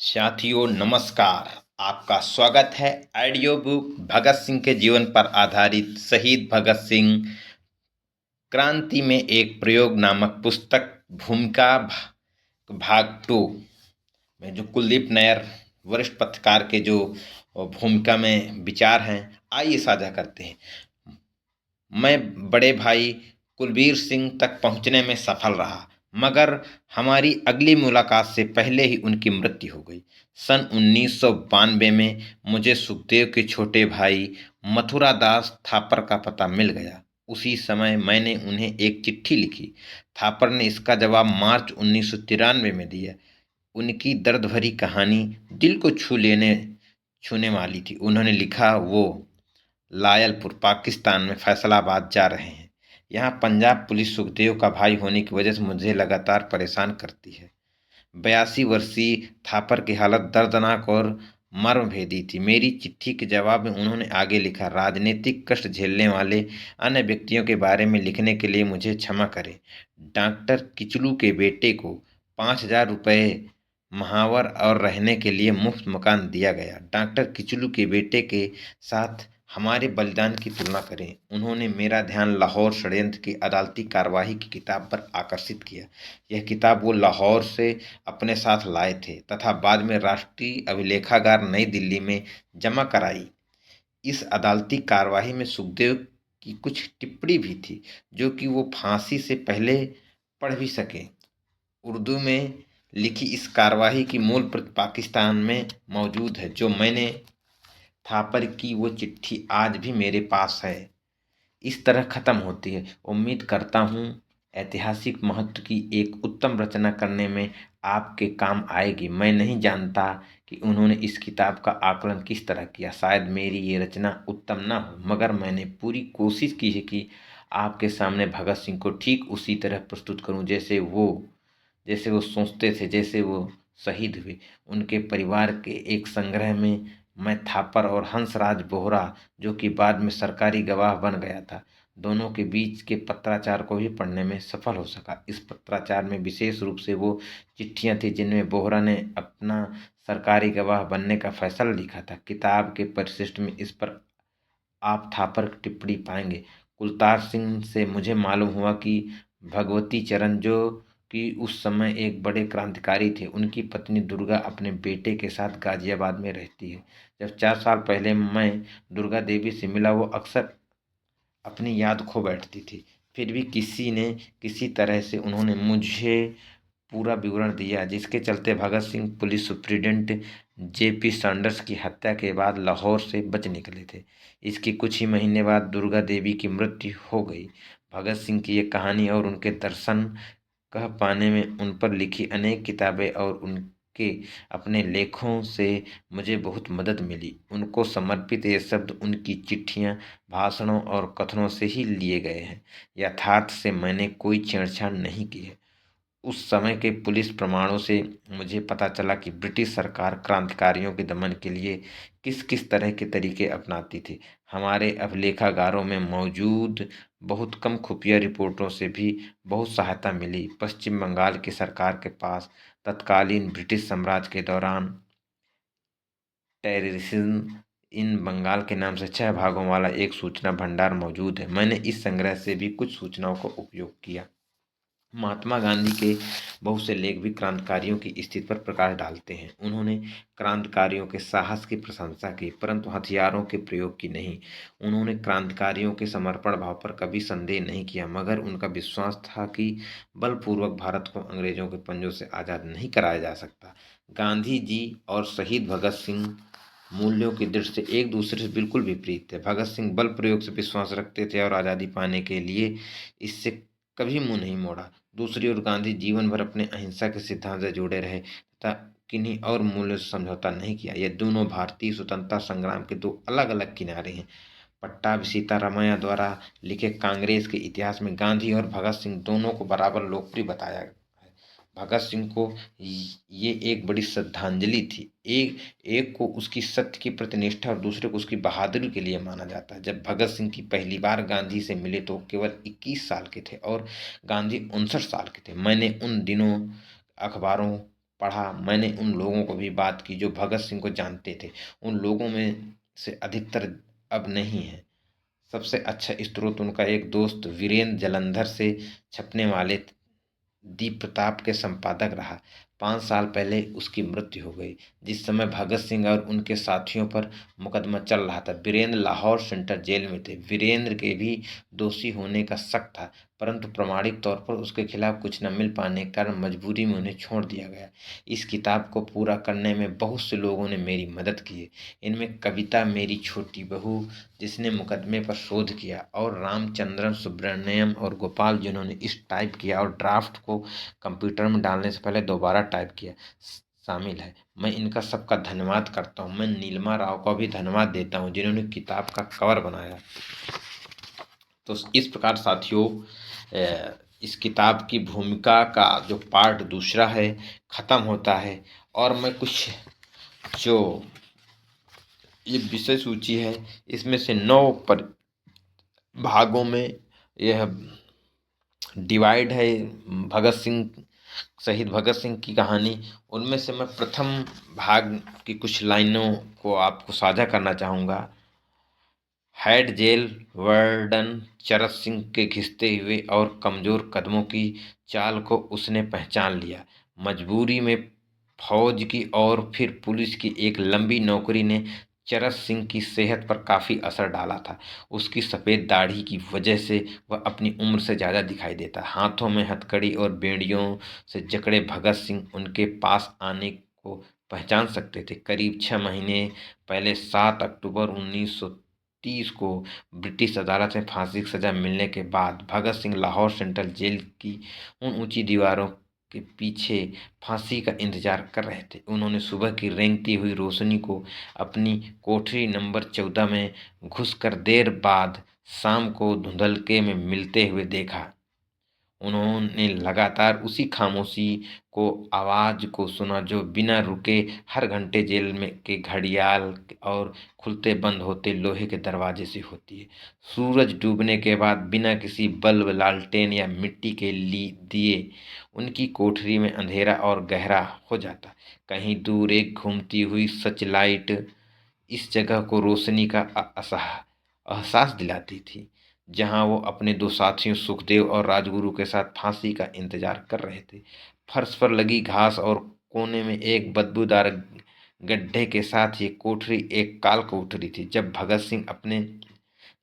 साथियों नमस्कार। आपका स्वागत है ऑडियो बुक भगत सिंह के जीवन पर आधारित शहीद भगत सिंह क्रांति में एक प्रयोग नामक पुस्तक भूमिका भाग 2 में जो कुलदीप नैयर वरिष्ठ पत्रकार के जो भूमिका में विचार हैं, आइए साझा करते हैं। मैं बड़े भाई कुलबीर सिंह तक पहुंचने में सफल रहा, मगर हमारी अगली मुलाकात से पहले ही उनकी मृत्यु हो गई। सन 1992 में मुझे सुखदेव के छोटे भाई मथुरा दास थापर का पता मिल गया। उसी समय मैंने उन्हें एक चिट्ठी लिखी। थापर ने इसका जवाब मार्च 1993 में दिया। उनकी दर्द भरी कहानी दिल को छूने वाली थी। उन्होंने लिखा, वो लायलपुर पाकिस्तान में फैसलाबाद जा रहे हैं। यहाँ पंजाब पुलिस सुखदेव का भाई होने की वजह से मुझे लगातार परेशान करती है। 82 वर्षीय थापर की हालत दर्दनाक और मर्मभेदी थी। मेरी चिट्ठी के जवाब में उन्होंने आगे लिखा, राजनीतिक कष्ट झेलने वाले अन्य व्यक्तियों के बारे में लिखने के लिए मुझे क्षमा करें। डॉक्टर किचलू के बेटे को 5,000 रुपये महावर और रहने के लिए मुफ्त मकान दिया गया। डॉक्टर किचलू के बेटे के साथ हमारे बलिदान की तुलना करें। उन्होंने मेरा ध्यान लाहौर षड्यंत्र की अदालती कार्यवाही की किताब पर आकर्षित किया। यह किताब वो लाहौर से अपने साथ लाए थे तथा बाद में राष्ट्रीय अभिलेखागार नई दिल्ली में जमा कराई। इस अदालती कार्यवाही में सुखदेव की कुछ टिप्पणी भी थी, जो कि वो फांसी से पहले पढ़ भी सके। उर्दू में लिखी इस कार्यवाही की मूल प्रति पाकिस्तान में मौजूद है। जो मैंने थापर की वो चिट्ठी आज भी मेरे पास है। इस तरह खत्म होती है। उम्मीद करता हूँ ऐतिहासिक महत्व की एक उत्तम रचना करने में आपके काम आएगी। मैं नहीं जानता कि उन्होंने इस किताब का आकलन किस तरह किया। शायद मेरी ये रचना उत्तम ना हो, मगर मैंने पूरी कोशिश की है कि आपके सामने भगत सिंह को ठीक उसी तरह प्रस्तुत करूं जैसे वो सोचते थे, जैसे वो शहीद हुए। उनके परिवार के एक संग्रह में मैं थापर और हंसराज बोहरा, जो कि बाद में सरकारी गवाह बन गया था, दोनों के बीच के पत्राचार को भी पढ़ने में सफल हो सका। इस पत्राचार में विशेष रूप से वो चिट्ठियां थी जिनमें बोहरा ने अपना सरकारी गवाह बनने का फैसला लिखा था। किताब के परिशिष्ट में इस पर आप थापर की टिप्पणी पाएंगे। कुलतार सिंह से मुझे मालूम हुआ कि भगवती चरण, जो कि उस समय एक बड़े क्रांतिकारी थे, उनकी पत्नी दुर्गा अपने बेटे के साथ गाजियाबाद में रहती है। जब 4 साल पहले मैं दुर्गा देवी से मिला, वो अक्सर अपनी याद खो बैठती थी। फिर भी किसी ने किसी तरह से उन्होंने मुझे पूरा विवरण दिया, जिसके चलते Bhagat Singh police superintendent JP Saunders की हत्या के बाद लाहौर से बच निकले थे। इसके कुछ ही महीने बाद दुर्गा देवी की मृत्यु हो गई। भगत सिंह की ये कहानी और उनके दर्शन कह पाने में उन पर लिखी अनेक किताबें और उनके अपने लेखों से मुझे बहुत मदद मिली। उनको समर्पित ये शब्द उनकी चिट्ठियाँ, भाषणों और कथनों से ही लिए गए हैं। यथार्थ से मैंने कोई छेड़छाड़ नहीं की है। उस समय के पुलिस प्रमाणों से मुझे पता चला कि ब्रिटिश सरकार क्रांतिकारियों के दमन के लिए किस किस तरह के तरीके अपनाती थी। हमारे अभिलेखागारों में मौजूद बहुत कम खुफिया रिपोर्टों से भी बहुत सहायता मिली। पश्चिम बंगाल की सरकार के पास तत्कालीन ब्रिटिश साम्राज्य के दौरान टेररिज्म इन बंगाल के नाम से 6 भागों वाला एक सूचना भंडार मौजूद है। मैंने इस संग्रह से भी कुछ सूचनाओं का उपयोग किया। महात्मा गांधी के बहुत से लेख भी क्रांतिकारियों की स्थिति पर प्रकाश डालते हैं। उन्होंने क्रांतिकारियों के साहस की प्रशंसा की, परंतु हथियारों के प्रयोग की नहीं। उन्होंने क्रांतिकारियों के समर्पण भाव पर कभी संदेह नहीं किया, मगर उनका विश्वास था कि बलपूर्वक भारत को अंग्रेजों के पंजों से आज़ाद नहीं कराया जा सकता। गांधी जी और शहीद भगत सिंह मूल्यों की दृष्टि से एक दूसरे से बिल्कुल विपरीत थे। भगत सिंह बल प्रयोग से विश्वास रखते थे और आज़ादी पाने के लिए इससे कभी मुंह नहीं मोड़ा। दूसरी ओर गांधी जीवन भर अपने अहिंसा के सिद्धांत से जुड़े रहे तथा किन्हीं और मूल्यों से समझौता नहीं किया। ये दोनों भारतीय स्वतंत्रता संग्राम के दो अलग अलग किनारे हैं। पट्टाभी सीतारामैया द्वारा लिखे कांग्रेस के इतिहास में गांधी और भगत सिंह दोनों को बराबर लोकप्रिय बताया है। भगत सिंह को ये एक बड़ी श्रद्धांजलि थी। एक को उसकी सत्य की प्रतिनिष्ठा और दूसरे को उसकी बहादुरी के लिए माना जाता है। जब भगत सिंह की पहली बार गांधी से मिले तो केवल 21 साल के थे और गांधी 59 साल के थे। मैंने उन दिनों अखबारों पढ़ा, मैंने उन लोगों को भी बात की जो भगत सिंह को जानते थे। उन लोगों में से अधिकतर अब नहीं है। सबसे अच्छा स्रोत उनका एक दोस्त वीरेंद्र जालंधर से छपने वाले दीप प्रताप के संपादक रहा। 5 साल पहले उसकी मृत्यु हो गई, जिस समय भगत सिंह और उनके साथियों पर मुकदमा चल रहा था। वीरेंद्र लाहौर सेंट्रल जेल में थे। वीरेंद्र के भी दोषी होने का शक था, परंतु प्रमाणिक तौर पर उसके खिलाफ कुछ न मिल पाने के कारण मजबूरी में उन्हें छोड़ दिया गया। इस किताब को पूरा करने में बहुत से लोगों ने मेरी मदद की है। इनमें कविता मेरी छोटी बहू, जिसने मुकदमे पर शोध किया, और रामचंद्रन सुब्रमण्यम और गोपाल, जिन्होंने इस टाइप किया और ड्राफ्ट को कंप्यूटर में डालने से पहले दोबारा टाइप किया, शामिल है। मैं इनका सबका धन्यवाद करता हूँ। मैं नीलमा राव को भी धन्यवाद देता हूँ, जिन्होंने किताब का कवर बनाया। तो इस प्रकार साथियों, इस किताब की भूमिका का जो पार्ट दूसरा है ख़त्म होता है, और मैं कुछ जो ये विषय सूची है इसमें से 9 पर भागों में यह डिवाइड है। भगत सिंह, शहीद भगत सिंह की कहानी, उनमें से मैं प्रथम भाग की कुछ लाइनों को आपको साझा करना चाहूँगा। हेड जेल वार्डन चरत सिंह के घिसते हुए और कमज़ोर कदमों की चाल को उसने पहचान लिया। मजबूरी में फौज की और फिर पुलिस की एक लंबी नौकरी ने चरत सिंह की सेहत पर काफ़ी असर डाला था। उसकी सफ़ेद दाढ़ी की वजह से वह अपनी उम्र से ज़्यादा दिखाई देता। हाथों में हथकड़ी और बेड़ियों से जकड़े भगत सिंह उनके पास आने को पहचान सकते थे। करीब 6 महीने पहले 7 अक्टूबर 1930 को ब्रिटिश अदालत में फांसी की सजा मिलने के बाद भगत सिंह लाहौर सेंट्रल जेल की उन ऊंची दीवारों के पीछे फांसी का इंतजार कर रहे थे। उन्होंने सुबह की रेंगती हुई रोशनी को अपनी कोठरी नंबर 14 में घुसकर देर बाद शाम को धुंधलके में मिलते हुए देखा। उन्होंने लगातार उसी खामोशी को आवाज़ को सुना जो बिना रुके हर घंटे जेल में के घड़ियाल और खुलते बंद होते लोहे के दरवाजे से होती है। सूरज डूबने के बाद बिना किसी बल्ब, लालटेन या मिट्टी के दिए उनकी कोठरी में अंधेरा और गहरा हो जाता। कहीं दूर एक घूमती हुई सर्च लाइट इस जगह को रोशनी का एहसास दिलाती थी, जहां वो अपने 2 साथियों सुखदेव और राजगुरु के साथ फांसी का इंतजार कर रहे थे। फर्श पर लगी घास और कोने में एक बदबूदार गड्ढे के साथ ये कोठरी एक काल कोठरी थी। जब भगत सिंह अपने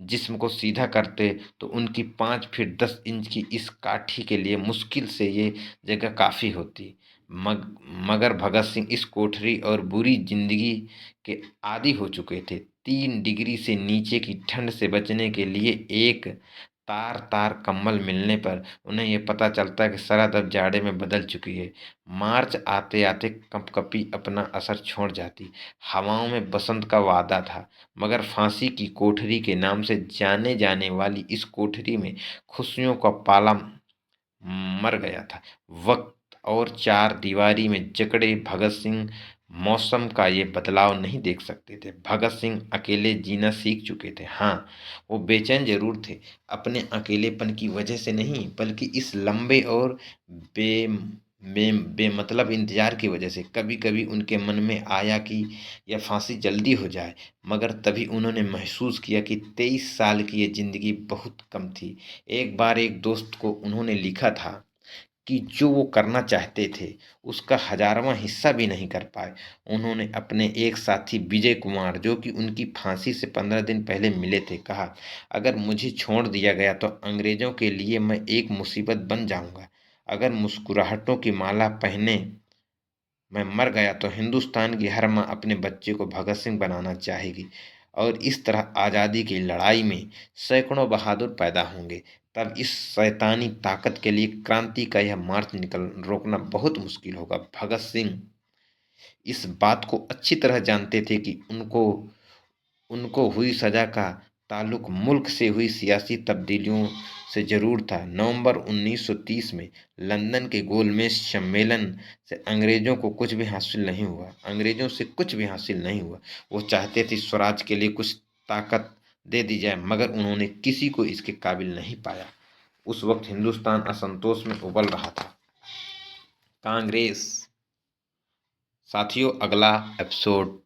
जिस्म को सीधा करते तो उनकी 5 फीट 10 इंच की इस काठी के लिए मुश्किल से ये जगह काफ़ी होती। मगर भगत सिंह इस कोठरी और बुरी जिंदगी के आदी हो चुके थे। 3 डिग्री से नीचे की ठंड से बचने के लिए एक तार तार कंबल मिलने पर उन्हें यह पता चलता कि सरहद अब जाड़े में बदल चुकी है। मार्च आते आते कंपकपी अपना असर छोड़ जाती। हवाओं में बसंत का वादा था, मगर फांसी की कोठरी के नाम से जाने जाने वाली इस कोठरी में खुशियों का पाला मर गया था। वक्त और चार दीवारी में जकड़े भगत सिंह मौसम का ये बदलाव नहीं देख सकते थे। भगत सिंह अकेले जीना सीख चुके थे। हाँ, वो बेचैन जरूर थे, अपने अकेलेपन की वजह से नहीं, बल्कि इस लंबे और बे बेमतलब इंतजार की वजह से। कभी कभी उनके मन में आया कि यह फांसी जल्दी हो जाए, मगर तभी उन्होंने महसूस किया कि 23 साल की ये जिंदगी बहुत कम थी। एक बार एक दोस्त को उन्होंने लिखा था कि जो वो करना चाहते थे उसका 1000वां हिस्सा भी नहीं कर पाए। उन्होंने अपने एक साथी विजय कुमार, जो कि उनकी फांसी से 15 दिन पहले मिले थे, कहा, अगर मुझे छोड़ दिया गया तो अंग्रेजों के लिए मैं एक मुसीबत बन जाऊंगा। अगर मुस्कुराहटों की माला पहने मैं मर गया तो हिंदुस्तान की हर माँ अपने बच्चे को भगत सिंह बनाना चाहेगी, और इस तरह आज़ादी की लड़ाई में सैकड़ों बहादुर पैदा होंगे। तब इस शैतानी ताकत के लिए क्रांति का यह मार्च निकल रोकना बहुत मुश्किल होगा। भगत सिंह इस बात को अच्छी तरह जानते थे कि उनको उनको हुई सजा का ताल्लुक मुल्क से हुई सियासी तब्दीलियों से जरूर था। नवंबर 1930 में लंदन के गोलमेज सम्मेलन से अंग्रेजों को कुछ भी हासिल नहीं हुआ। अंग्रेजों से कुछ भी हासिल नहीं हुआ। वो चाहते थे स्वराज के लिए कुछ ताकत दे दी जाए, मगर उन्होंने किसी को इसके काबिल नहीं पाया। उस वक्त हिंदुस्तान असंतोष में उबल रहा था। कांग्रेस साथियों, अगला एपिसोड